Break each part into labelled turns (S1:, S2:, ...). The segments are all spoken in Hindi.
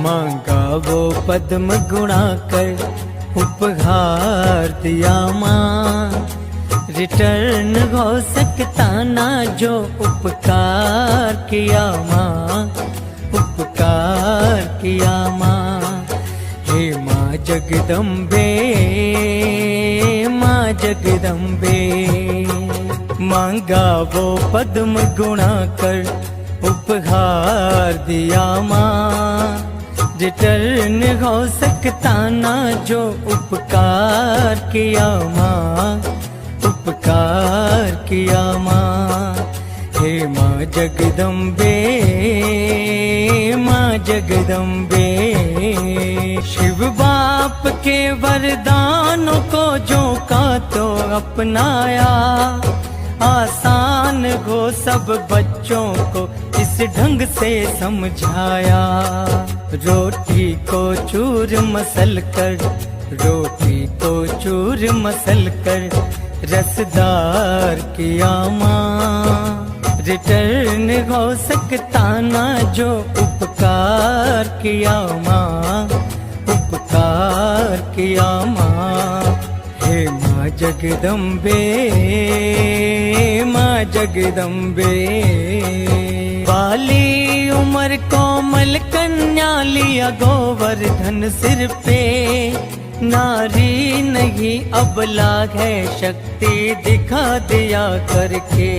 S1: मांगा वो पद्म गुणा कर उपहार दिया माँ। रिटर्न हो सकता ना जो उपकार किया माँ, उपकार किया माँ। हे माँ जगदम्बे, माँ जगदम्बे, मांगा वो पद्म गुणा कर उपहार दिया माँ। रिटर्न हो सकता ना जो उपकार किया माँ, उपकार किया माँ। हे माँ जगदम्बे, माँ जगदम्बे, शिव बाप के वरदानों को जो का तो अपनाया। आसान हो सब बच्चों को इस ढंग से समझाया। रोटी को चूर मसल कर, रोटी को चूर मसल कर रसदार किया माँ। रिटर्न हो सकता ना जो उपकार किया माँ, उपकार किया माँ। हे माँ जगदम्बे, माँ जगदम्बे, बाली उमर कोमल कन्या लिया गोवर्धन सिर पे। नारी नहीं अबला है शक्ति दिखा दिया करके।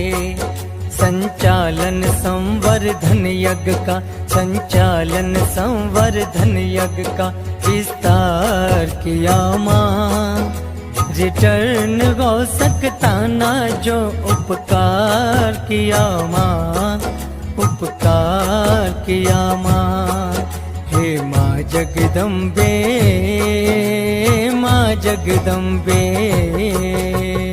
S1: संचालन संवर्धन यज्ञ का, संचालन संवर्धन यज्ञ का विस्तार किया माँ। रिटर्न हो सकता ना जो उपकार किया माँ, उपकार किया माँ। हे माँ जगदम्बे, माँ जगदम्बे,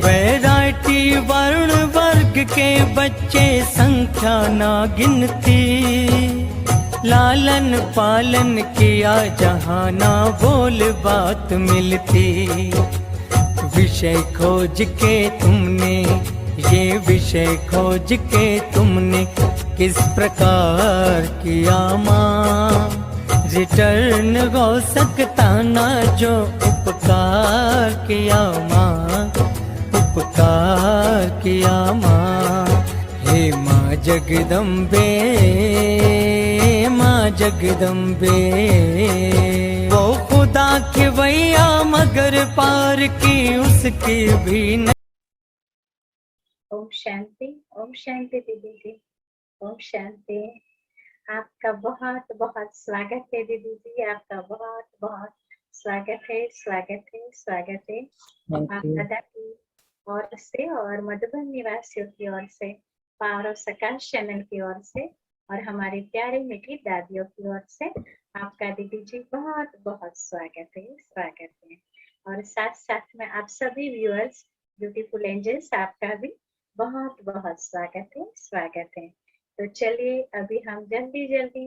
S1: वैरायटी वर्ण वर्ग के बच्चे संख्या ना गिनती। लालन पालन किया जहाँ ना बोल बात मिलती। विषय खोज के तुमने, ये विषय खोज के तुमने किस प्रकार किया माँ। रिटर्न हो सकता ना जो उपकार किया माँ, उपकार किया माँ। हे माँ जगदम्बे, माँ जगदम्बे, वो खुदा के वैया मगर पार की उसकी भी नहीं।
S2: ओम शांति, ओम शांति दीदी जी, ओम शांति। आपका बहुत बहुत स्वागत है दीदी जी, आपका बहुत बहुत स्वागत है, स्वागत है, स्वागत है। आप दादा की ओर से और मधुबन निवासियों की ओर से, पावर ऑफ सकाश चैनल की ओर से और हमारे प्यारे मीठी दादियों की ओर से आपका दीदी जी बहुत बहुत स्वागत है, स्वागत है। और साथ साथ में आप सभी व्यूअर्स, ब्यूटीफुल एंजल्स, आपका भी बहुत बहुत स्वागत है, स्वागत है। तो चलिए अभी हम जल्दी जल्दी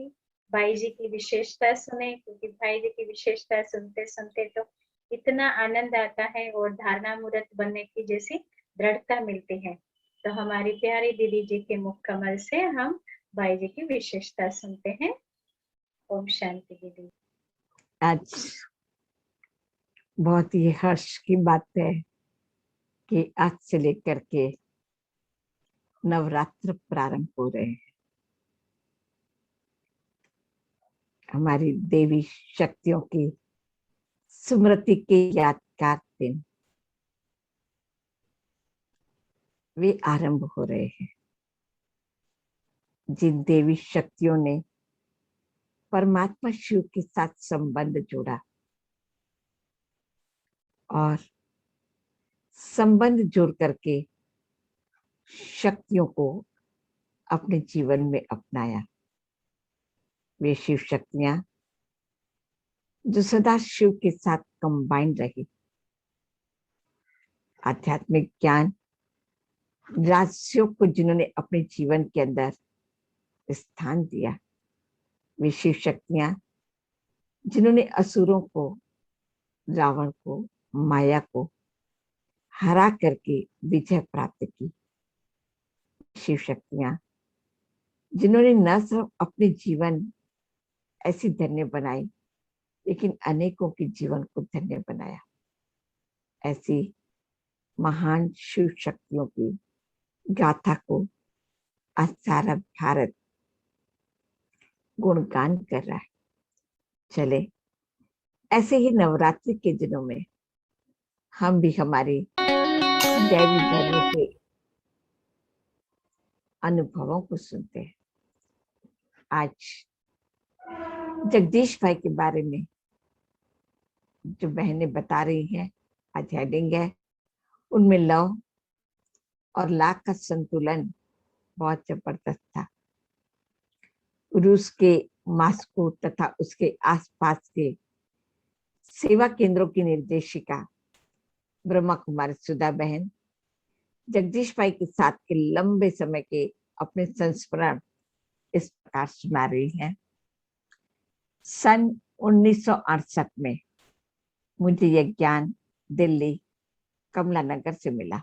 S2: भाई जी की विशेषता सुने, क्योंकि भाई जी की विशेषता सुनते सुनते तो इतना आनंद आता है और धारणा मूर्त बनने की जैसी दृढ़ता मिलती है। तो हमारी प्यारी दीदी जी के मुख कमल से हम भाई जी की विशेषता सुनते हैं। ओम शांति दीदी।
S3: आज बहुत ही हर्ष की बात है कि आज से लेकर के नवरात्र प्रारंभ हो रहे हैं। हमारी देवी शक्तियों की स्मृति के यादगार दिन वे आरंभ हो रहे हैं। जिन देवी शक्तियों ने परमात्मा शिव के साथ संबंध जोड़ा और संबंध जोड़ करके शक्तियों को अपने जीवन में अपनाया, वे शिव शक्तियां जो सदा शिव के साथ कंबाइन रही, आध्यात्मिक ज्ञान राजयोग को जिन्होंने अपने जीवन के अंदर स्थान दिया, वे शिव शक्तियां जिन्होंने असुरों को, रावण को, माया को हरा करके विजय प्राप्त की, शिव शक्तियां जिन्होंने न सिर्फ अपने जीवन ऐसी धन्य बनाई, लेकिन अनेकों के जीवन को धन्य बनाया। ऐसी महान शिव शक्तियों की गाथा को आज सारा भारत गुणगान कर रहा है। चले ऐसे ही नवरात्रि के दिनों में हम भी हमारे दैवी धर्मों के अनुभवों को सुनते हैं। आज जगदीश भाई के बारे में जो बहनें बता रही हैं, आज हेडिंग है उनमें लव और लाख का संतुलन बहुत जबरदस्त था। रूस के मॉस्को तथा उसके आसपास के सेवा केंद्रों की निर्देशिका ब्रह्मा कुमारी सुधा बहन जगदीश भाई के साथ के लंबे समय के अपने संस्मरण इस प्रकार सुना रही हैं। सन 1968 में मुझे यह ज्ञान दिल्ली कमला नगर से मिला।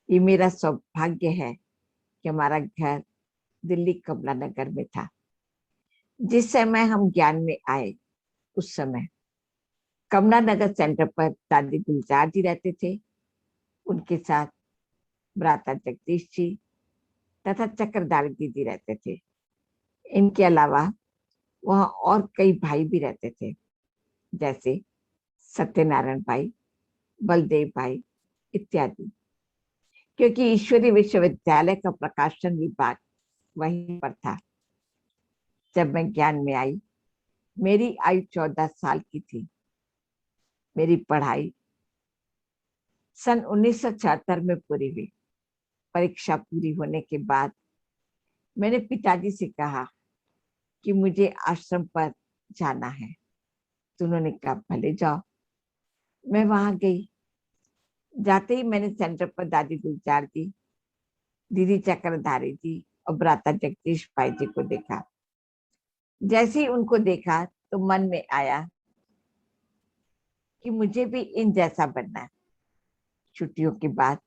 S3: ये मेरा सौभाग्य है कि हमारा घर दिल्ली कमला नगर में था। जिस समय हम ज्ञान में आए उस समय कमला नगर सेंटर पर दादी गुलजार जी रहते थे। उनके साथ भ्राता जगदीश जी तथा चक्रधारी दीदी रहते थे। इनके अलावा वहाँ और कई भाई भी रहते थे, जैसे सत्यनारायण भाई, बलदेव भाई इत्यादि। क्योंकि ईश्वरीय विश्वविद्यालय का प्रकाशन विभाग वहीं पर था। जब मैं ज्ञान में आई, मेरी आयु 14 साल की थी। मेरी पढ़ाई सन 1976 में पूरी हुई। परीक्षा पूरी होने के बाद मैंने पिताजी से कहा कि मुझे आश्रम पर जाना है। तो उन्होंने कहा भले जाओ। मैं वहां गई। जाते ही मैंने सेंटर पर दादी गुलजार जी, दीदी चक्रधारी जी और भ्राता जगदीश भाई जी को देखा। जैसे ही उनको देखा तो मन में आया कि मुझे भी इन जैसा बनना है। छुट्टियों के बाद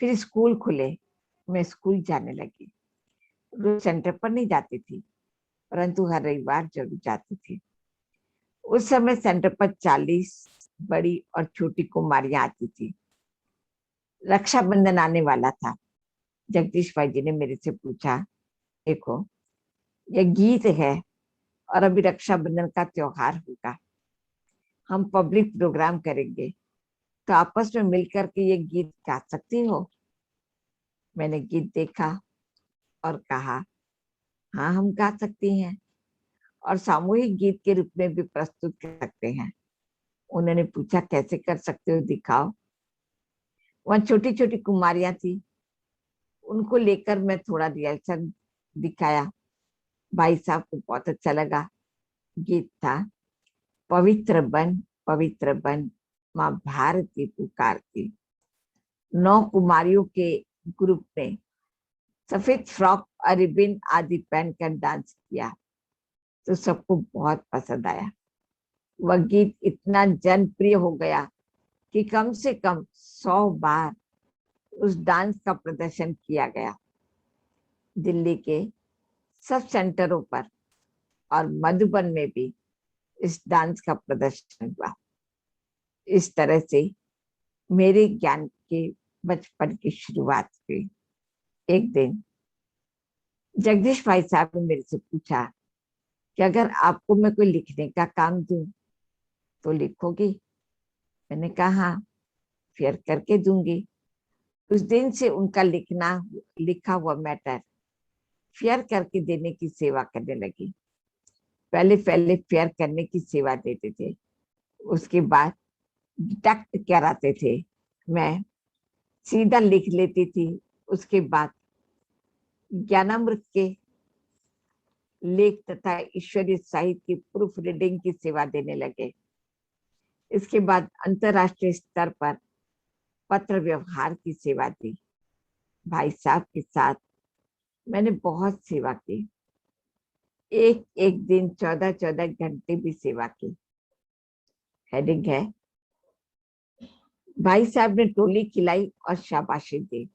S3: फिर स्कूल खुले, मैं स्कूल जाने लगी। रोज सेंटर पर नहीं जाती थी, परंतु हर रविवार जरूर जाती थी। उस समय सेंटर पर 40 बड़ी और छोटी कुमारियां आती थी। रक्षाबंधन आने वाला था। जगदीश भाई जी ने मेरे से पूछा, देखो यह गीत है और अभी रक्षाबंधन का त्योहार होगा, हम पब्लिक प्रोग्राम करेंगे, तो आपस में मिलकर के ये गीत गा सकती हो? मैंने गीत देखा और कहा हाँ हम गा सकती हैं और सामूहिक गीत के रूप में भी प्रस्तुत कर सकते हैं। उन्होंने पूछा कैसे कर सकते हो, दिखाओ। वहां छोटी छोटी कुमारियां थी, उनको लेकर मैं थोड़ा रिहर्सल दिखाया। भाई साहब को बहुत अच्छा लगा। गीत था पवित्र बन माँ भारती पुकारती। 9 कुमारियों के ग्रुप ने सफेद फ्रॉक और रिबिन आदि पहनकर डांस किया तो सबको बहुत पसंद आया। वह गीत इतना जनप्रिय हो गया कि कम से कम 100 बार उस डांस का प्रदर्शन किया गया। दिल्ली के सब सेंटरों पर और मधुबन में भी इस डांस का प्रदर्शन हुआ। इस तरह से मेरे ज्ञान के बचपन की शुरुआत हुई। एक दिन जगदीश भाई साहब ने मेरे से पूछा कि अगर आपको मैं कोई लिखने का काम दूं तो लिखोगी? मैंने कहा हाँ, शेयर करके दूंगी। उस दिन से उनका लिखा हुआ मैटर शेयर करके देने की सेवा करने लगी। पहले पहले शेयर करने की सेवा देते थे, उसके बाद डिटेक्ट कराते थे, मैं सीधा लिख लेती थी। उसके बाद ज्ञानामृत के लेख तथा ईश्वरीय साहित्य की प्रूफ रीडिंग की सेवा देने लगे। इसके बाद अंतरराष्ट्रीय स्तर पर पत्र व्यवहार की सेवा दी। भाई साहब के साथ मैंने बहुत सेवा की। एक एक दिन 14-14 घंटे भी सेवा की। हेडिंग है भाई साहब ने टोली खिलाई और शाबाशी दी।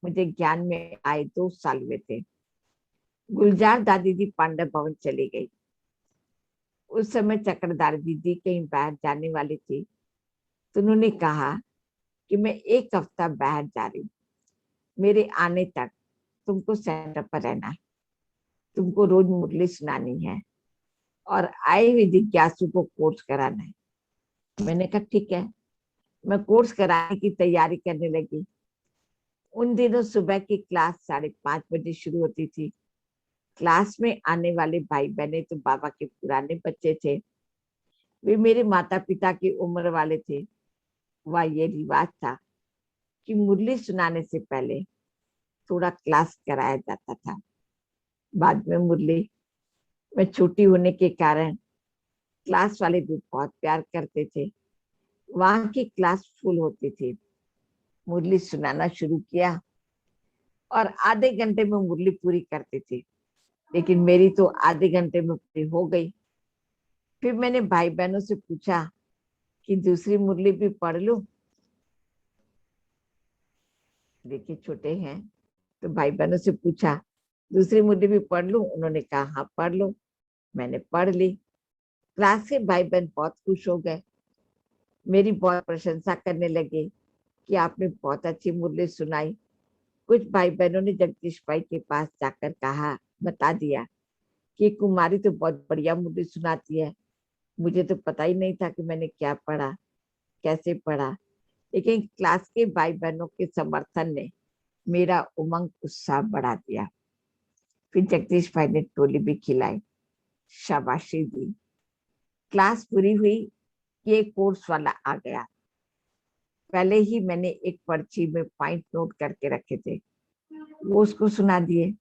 S3: मुझे ज्ञान में आए 2 साल हुए थे। गुलजार दादी जी पांडव भवन चली गई। उस समय चक्रधारी दीदी कहीं बाहर जाने वाली थी, तो उन्होंने कहा कि मैं 1 हफ्ता बाहर जा रही हूँ, मेरे आने तक तुमको सेंटर पर रहना है, तुमको रोज मुरली सुनानी है और आए हुए जिज्ञासु को कोर्स कराना है। मैंने कहा ठीक है। मैं कोर्स कराने की तैयारी करने लगी। उन दिनों सुबह की क्लास 5:30 बजे शुरू होती थी। क्लास में आने वाले भाई बहने तो बाबा के पुराने बच्चे थे, वे मेरे माता पिता की उम्र वाले थे। वह ये रिवाज था कि मुरली सुनाने से पहले थोड़ा क्लास कराया जाता था। बाद में मुरली में छोटी होने के कारण क्लास वाले भी बहुत प्यार करते थे। वहां की क्लास फुल होती थी। मुरली सुनाना शुरू किया और आधे घंटे में मुरली पूरी करती थी, लेकिन मेरी तो आधे घंटे में पूरी हो गई। फिर मैंने भाई बहनों से पूछा कि दूसरी मुरली भी पढ़ लूं। देखिए छोटे हैं, तो भाई बहनों से पूछा दूसरी मुरली भी पढ़ लूं। उन्होंने कहा हाँ पढ़ लो। मैंने पढ़ ली। क्लास के भाई बहन बहुत खुश हो गए, मेरी बहुत प्रशंसा करने लगे कि आपने बहुत अच्छी मुरली सुनाई। कुछ भाई बहनों ने जगदीश भाई के पास जाकर कहा, बता दिया कि कुमारी तो बहुत बढ़िया मुरली सुनाती है। मुझे तो पता ही नहीं था कि मैंने क्या पढ़ा, कैसे पढ़ा, लेकिन क्लास के भाई बहनों के समर्थन ने मेरा उमंग उत्साह बढ़ा दिया। फिर जगदीश भाई ने टोली भी खिलाई, शाबाशी दी। क्लास पूरी हुई कि एक कोर्स वाला आ गया। पहले ही मैंने एक पर्ची में पॉइंट नोट करके रखे थे, वो उसको सुना दिए।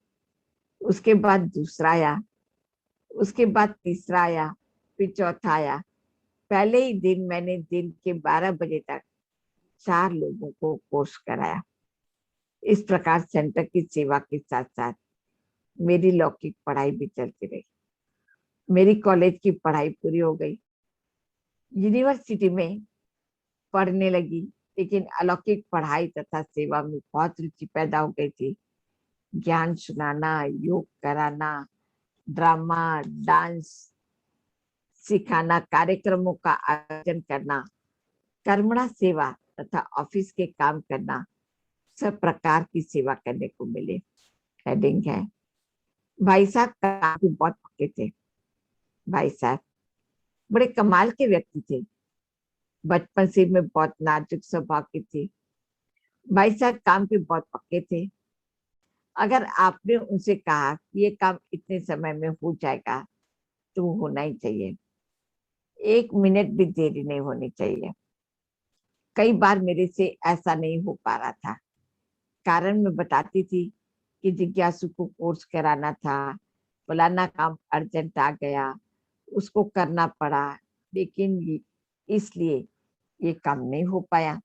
S3: उसके बाद दूसरा आया, उसके बाद तीसरा आया, फिर चौथा आया। पहले ही दिन मैंने दिन के 12 बजे तक 4 लोगों को कोर्स कराया। इस प्रकार सेंटर की सेवा के साथ साथ मेरी लौकिक पढ़ाई भी चलती रही। मेरी कॉलेज की पढ़ाई पूरी हो गई, यूनिवर्सिटी में पढ़ने लगी, लेकिन अलौकिक पढ़ाई तथा सेवा में बहुत रुचि पैदा हो गई थी। ज्ञान सुनाना, योग कराना, ड्रामा, डांस सिखाना, कार्यक्रमों का आयोजन करना, कर्मणा सेवा तथा ऑफिस के काम करना, सब प्रकार की सेवा करने को मिले। हेडिंग है, भाई साहब काम भी बहुत पक्के थे। भाई साहब बड़े कमाल के व्यक्ति थे। बचपन से मैं बहुत नाजुक स्वभाव की थी। भाई साहब काम के बहुत पक्के थे। अगर आपने उनसे कहा कि ये काम इतने समय में हो जाएगा तो वो होना ही चाहिए, 1 मिनट भी देरी नहीं होनी चाहिए। कई बार मेरे से ऐसा नहीं हो पा रहा था। कारण मैं बताती थी कि जिज्ञासु को कोर्स कराना था, फलाना काम अर्जेंट आ गया, उसको करना पड़ा, लेकिन इसलिए ये काम नहीं हो पाया।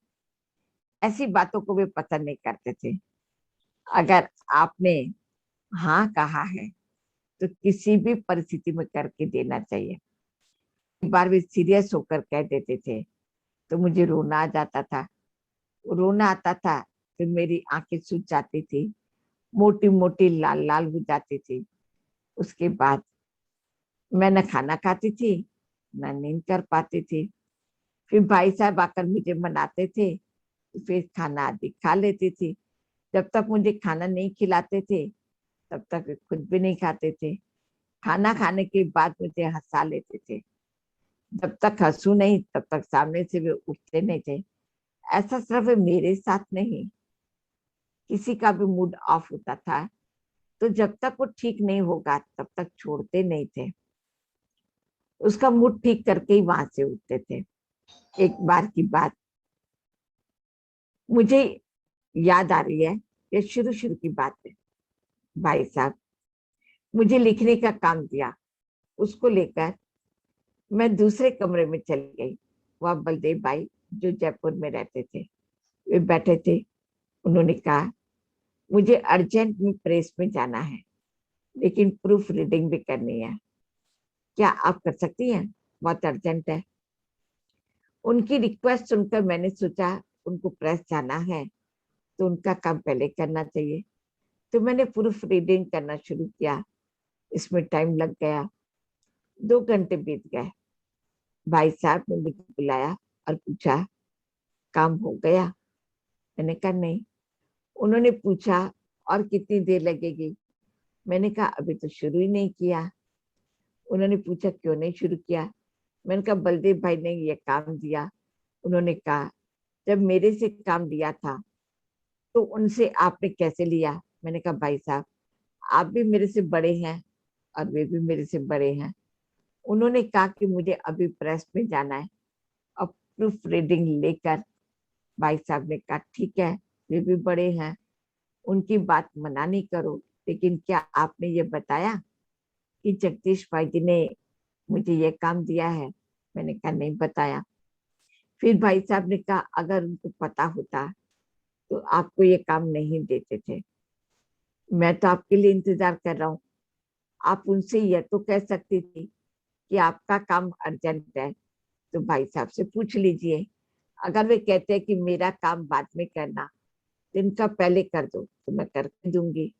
S3: ऐसी बातों को वे पसंद नहीं करते थे। अगर आपने हाँ कहा है तो किसी भी परिस्थिति में करके देना चाहिए। एक बार वे सीरियस होकर कह देते थे तो मुझे रोना आ जाता था। रोना आता था फिर मेरी आंखें सूज जाती थी, मोटी मोटी लाल लाल हो जाती थी। उसके बाद मैं न खाना खाती थी, न नींद कर पाती थी। फिर भाई साहब आकर मुझे मनाते थे, फिर खाना आदि खा लेती थी। जब तक मुझे खाना नहीं खिलाते थे तब तक वे खुद भी नहीं खाते थे। खाना खाने के बाद मुझे हंसा लेते थे। जब तक हंसू नहीं तब तक सामने से वे उठते नहीं थे। ऐसा सिर्फ मेरे साथ नहीं, किसी का भी मूड ऑफ होता था तो जब तक वो ठीक नहीं होगा तब तक छोड़ते नहीं थे। उसका मूड ठीक करके ही वहां से उठते थे। एक बार की बात मुझे याद आ रही है, ये शुरू शुरू की बात है। भाई साहब मुझे लिखने का काम दिया, उसको लेकर मैं दूसरे कमरे में चली गई। वह बलदेव भाई जो जयपुर में रहते थे वे बैठे थे। उन्होंने कहा मुझे अर्जेंट में प्रेस में जाना है, लेकिन प्रूफ रीडिंग भी करनी है, क्या आप कर सकती हैं? बहुत अर्जेंट है। उनकी रिक्वेस्ट सुनकर मैंने सोचा उनको प्रेस जाना है तो उनका काम पहले करना चाहिए। तो मैंने प्रूफ रीडिंग करना शुरू किया। इसमें टाइम लग गया। 2 घंटे बीत गए। भाई साहब ने मुझे बुलाया और पूछा, काम हो गया? मैंने कहा नहीं। उन्होंने पूछा, और कितनी देर लगेगी? मैंने कहा अभी तो शुरू ही नहीं किया। उन्होंने पूछा, क्यों नहीं शुरू किया? मैंने कहा बलदेव भाई ने ये काम दिया। उन्होंने कहा, जब मेरे से काम लिया था तो उनसे आपने कैसे लिया? मैंने कहा भाई साहब, आप भी मेरे से बड़े हैं और वे भी मेरे से बड़े हैं। उन्होंने कहा कि मुझे अभी प्रेस में जाना है और प्रूफ रीडिंग लेकर। भाई साहब ने कहा ठीक है, वे भी बड़े हैं, उनकी बात मना नहीं करो, लेकिन क्या आपने ये बताया कि जगदीश भाई जी ने मुझे ये काम दिया है? मैंने कहा नहीं बताया। फिर भाई साहब ने कहा, अगर उनको पता होता तो आपको ये काम नहीं देते थे। मैं तो आपके लिए इंतजार कर रहा हूँ। आप उनसे यह तो कह सकती थी कि आपका काम अर्जेंट है, तो भाई साहब से पूछ लीजिए। अगर वे कहते हैं कि मेरा काम बाद में करना, तो इनका पहले कर दो, तो मैं करके दूंगी।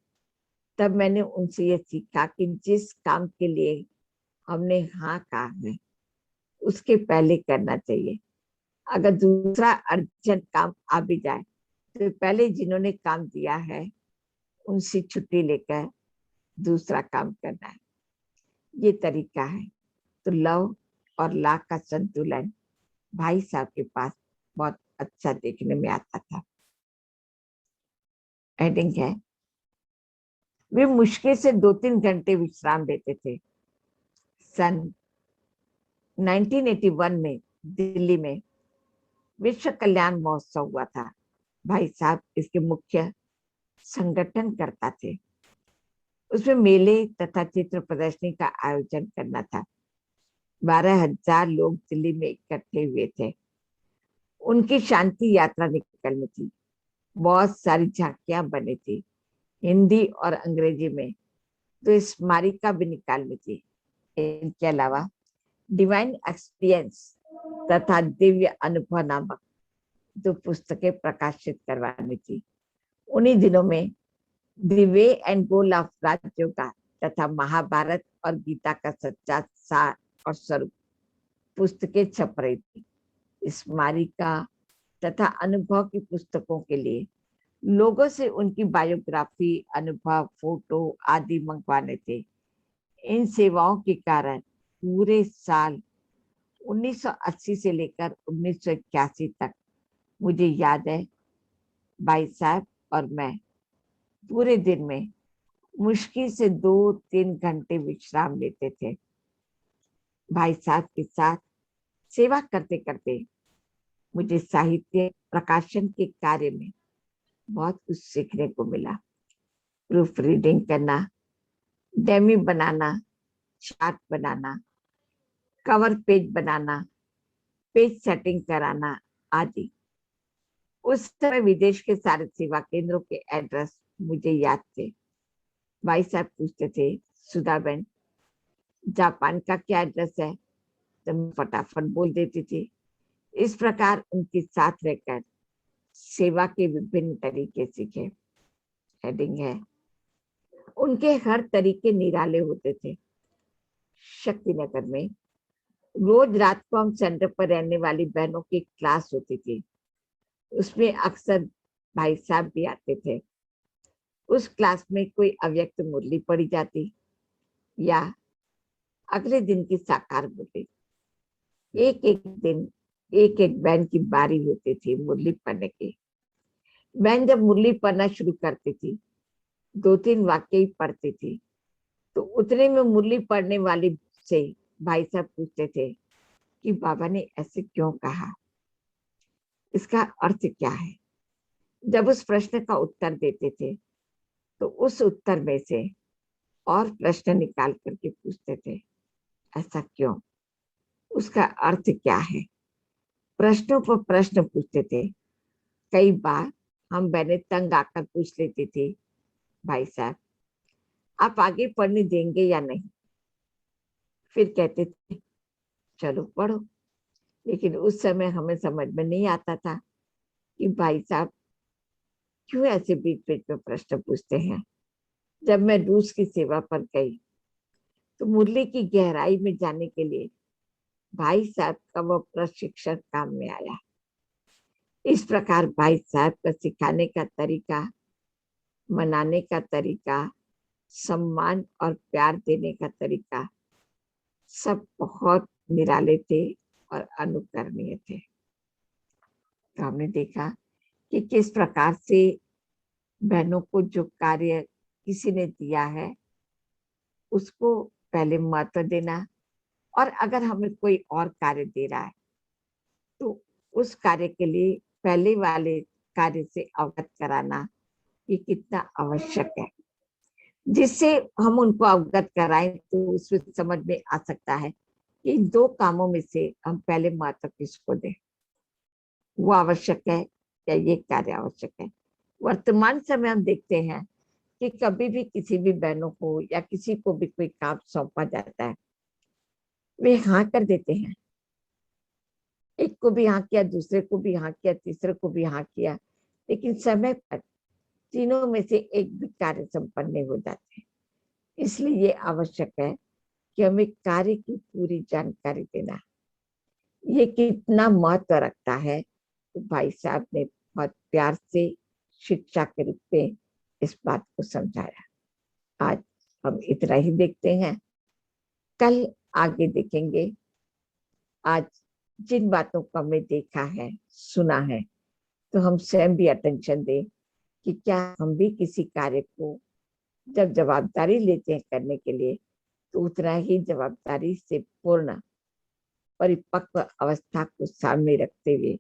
S3: तब मैंने उनसे ये सीखा कि जिस काम के लिए हमने हाँ कहा है उसके पहले करना चाहिए। अगर दूसरा अर्जेंट काम आ भी जाए तो पहले जिन्होंने काम दिया है उनसे छुट्टी लेकर दूसरा काम करना है। ये तरीका है। तो लव और ला का संतुलन भाई साहब के पास बहुत अच्छा देखने में आता था। एडिंग है, वे मुश्किल से 2-3 घंटे विश्राम लेते थे। सन 1981 में दिल्ली में विश्व कल्याण महोत्सव हुआ था। भाई साहब इसके मुख्य संगठन करता थे। उसमें मेले तथा चित्र प्रदर्शनी का आयोजन करना था। 12,000 लोग दिल्ली में इकट्ठे हुए थे। उनकी शांति यात्रा निकलनी थी। बहुत सारी झांकियां बनी थी, हिंदी और अंग्रेजी में। तो स्मारिका भी निकालनी थी। इनके अलावा डिवाइन एक्सपीरियंस तथा दिव्य अनुभव नामक 2 पुस्तकें प्रकाशित करवानी थी। उन्हीं दिनों में the way and goal of Rajyoga तथा महाभारत और गीता का सच्चा सार और स्वरूप पुस्तकें छप रही थी। स्मारिका तथा अनुभव की पुस्तकों के लिए लोगों से उनकी बायोग्राफी, अनुभव, फोटो आदि मंगवाने थे। इन सेवाओं के कारण पूरे साल 1980 से लेकर 1981 तक मुझे याद है, भाई साहब और मैं पूरे दिन में मुश्किल से 2-3 घंटे विश्राम लेते थे। भाई साहब के साथ सेवा करते करते मुझे साहित्य प्रकाशन के कार्य में बहुत कुछ सीखने को मिला। प्रूफ रीडिंग करना, डेमी बनाना, चार्ट बनाना, कवर पेज बनाना, पेज सेटिंग कराना आदि। उस समय विदेश के सारे सेवा केंद्रों के एड्रेस मुझे याद थे। भाई साहब पूछते थे, सुधाबेन जापान का क्या एड्रेस है? तो मैं फटाफट बोल देती थी। इस प्रकार उनके साथ रहकर सेवा के विभिन्न तरीके सीखे। हेडिंग है, उनके हर तरीके निराले होते थे। शक्तिनगर में रोज रात को हम सेंटर पर रहने वाली बहनों की क्लास होती थी। उसमें अक्सर भाई साहब भी आते थे। उस क्लास में कोई अव्यक्त मुरली पढ़ी जाती या अगले दिन की साकार मुरली। एक एक दिन एक एक बहन की बारी होती थी मुरली पढ़ने की। बहन जब मुरली पढ़ना शुरू करती थी, 2-3 वाक्य ही पढ़ती थी, तो उतने में मुरली पढ़ने वाली से भाई साहब पूछते थे कि बाबा ने ऐसे क्यों कहा, इसका अर्थ क्या है। जब उस प्रश्न का उत्तर देते थे तो उस उत्तर में से और प्रश्न निकाल करके पूछते थे, ऐसा क्यों, उसका अर्थ क्या है। प्रश्नों पर प्रश्न पूछते थे। कई बार हम बहनें तंग आकर पूछ लेती थी, भाई साहब आप आगे पढ़ने देंगे या नहीं। फिर कहते थे चलो पढ़ो। लेकिन उस समय हमें समझ में नहीं आता था कि भाई साहब क्यों ऐसे बीच बीच में प्रश्न पूछते हैं। जब मैं रूस की सेवा पर गई तो तो मुरली की गहराई में जाने के लिए भाई साहब का वो प्रशिक्षण काम में आया। इस प्रकार भाई साहब का सिखाने का तरीका, मनाने का तरीका, सम्मान और प्यार देने का तरीका सब बहुत निराले थे और अनुकरणीय थे। तो हमने देखा कि किस प्रकार से बहनों को जो कार्य किसी ने दिया है उसको पहले महत्व देना, और अगर हमें कोई और कार्य दे रहा है तो उस कार्य के लिए पहले वाले कार्य से अवगत कराना ये कितना आवश्यक है, जिससे हम उनको अवगत कराएं तो उसमें समझ में आ सकता है कि इन दो कामों में से हम पहले महत्व किसको दें, वो आवश्यक है या ये कार्य आवश्यक है। वर्तमान समय हम देखते हैं कि कभी भी किसी भी बहनों को या किसी को भी कोई काम सौंपा जाता है, वे हाँ कर देते हैं। एक को भी हाँ किया, दूसरे को भी हाँ किया, तीसरे को भी हाँ किया, लेकिन समय पर तीनों में से एक भी कार्य संपन्न नहीं हो जाते। इसलिए ये आवश्यक है कि हमें कार्य की पूरी जानकारी देना। ये कितना महत्व रखता है तो भाई साहब ने बहुत प्यार से शिक्षा के रूप में इस बात को समझाया। आज हम इतना ही देखते हैं, कल आगे देखेंगे। आज जिन बातों को हमने देखा है, सुना है, तो हम स्वयं भी अटेंशन दें कि क्या हम भी किसी कार्य को जब जवाबदारी लेते हैं करने के लिए तो उतना ही जवाबदारी से पूर्ण परिपक्व अवस्था को सामने रखते हुए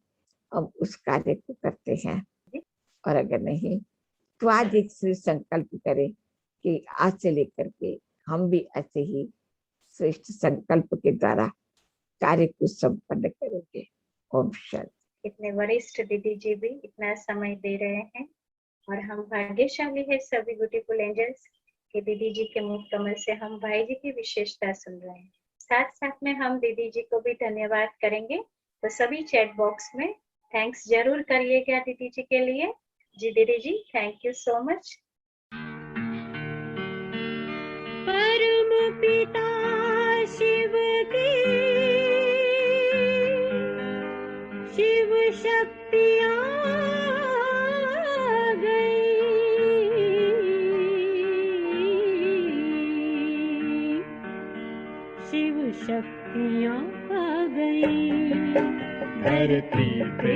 S3: हम उस कार्य को करते हैं। और अगर नहीं तो आज एक श्रेष्ठ संकल्प करें कि आज से लेकर के हम भी ऐसे ही श्रेष्ठ संकल्प के द्वारा कार्य को संपन्न करेंगे। ओम शांति।
S2: इतने वरिष्ठ दीदी जी भी इतना समय दे रहे हैं और हम भाग्यशाली है सभी ब्यूटीफुल एंजल्स कि दीदी जी के मुख कमल से हम भाई जी की विशेषता सुन रहे हैं। साथ साथ में हम दीदी जी को भी धन्यवाद करेंगे, तो सभी चैट बॉक्स में थैंक्स जरूर करिएगा दीदी जी के लिए। जी दीदी जी, थैंक यू सो मच।
S4: परम पिता शिव की शिव शक्तियाँ आ गई, शिव शक्तियाँ आ गई।
S5: धरती पे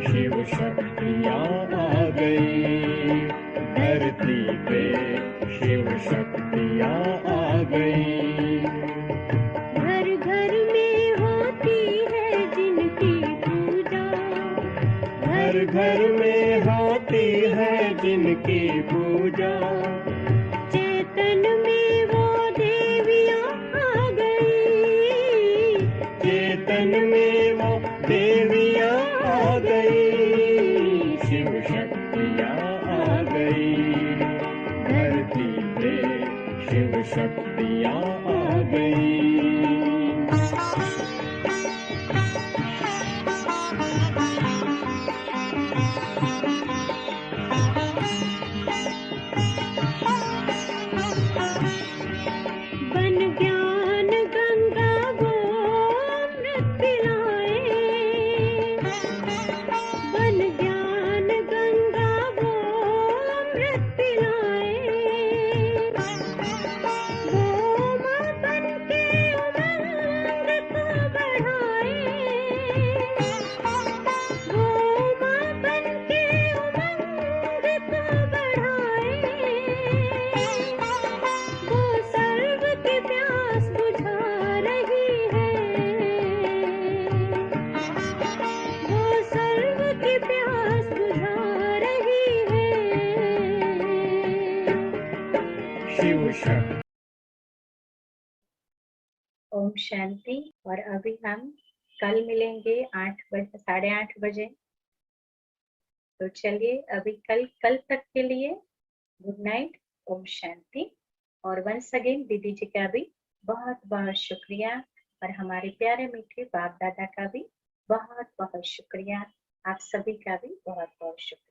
S5: शिव शक्तियाँ आ गई, धरती पे शिव शक्तियाँ आ गई।
S4: घर घर में होती है जिनकी पूजा,
S5: घर घर में होती है जिनकी पूजा,
S4: चेतन में वो देवियाँ आ गई,
S5: चेतन में वो देवियाँ आ गई, शिव शक्तियाँ आ गई। धरती पे शिव शक्तियाँ आ गई।
S4: बन ज्ञान गंगा वो अमृत पिलाए, बन ज्ञान गंगा वो अमृत पिलाए। वो माँ बन के उमंग को बढ़ाए, वो माँ बन के उमंग को बढ़ाए। वो सर्व की प्यास बुझा रही है, वो सर्व की प्यास बुझा रही है।
S5: शिव शक्ति।
S2: ओम शांति। और अभी हम कल मिलेंगे 8 बजे, 8:30 बजे। तो चलिए अभी कल तक के लिए गुड नाइट, ओम शांति। और वंस अगेन दीदी जी का भी बहुत बहुत शुक्रिया, और हमारे प्यारे मीठे बाप दादा का भी बहुत बहुत शुक्रिया। आप सभी का भी बहुत बहुत शुक्रिया।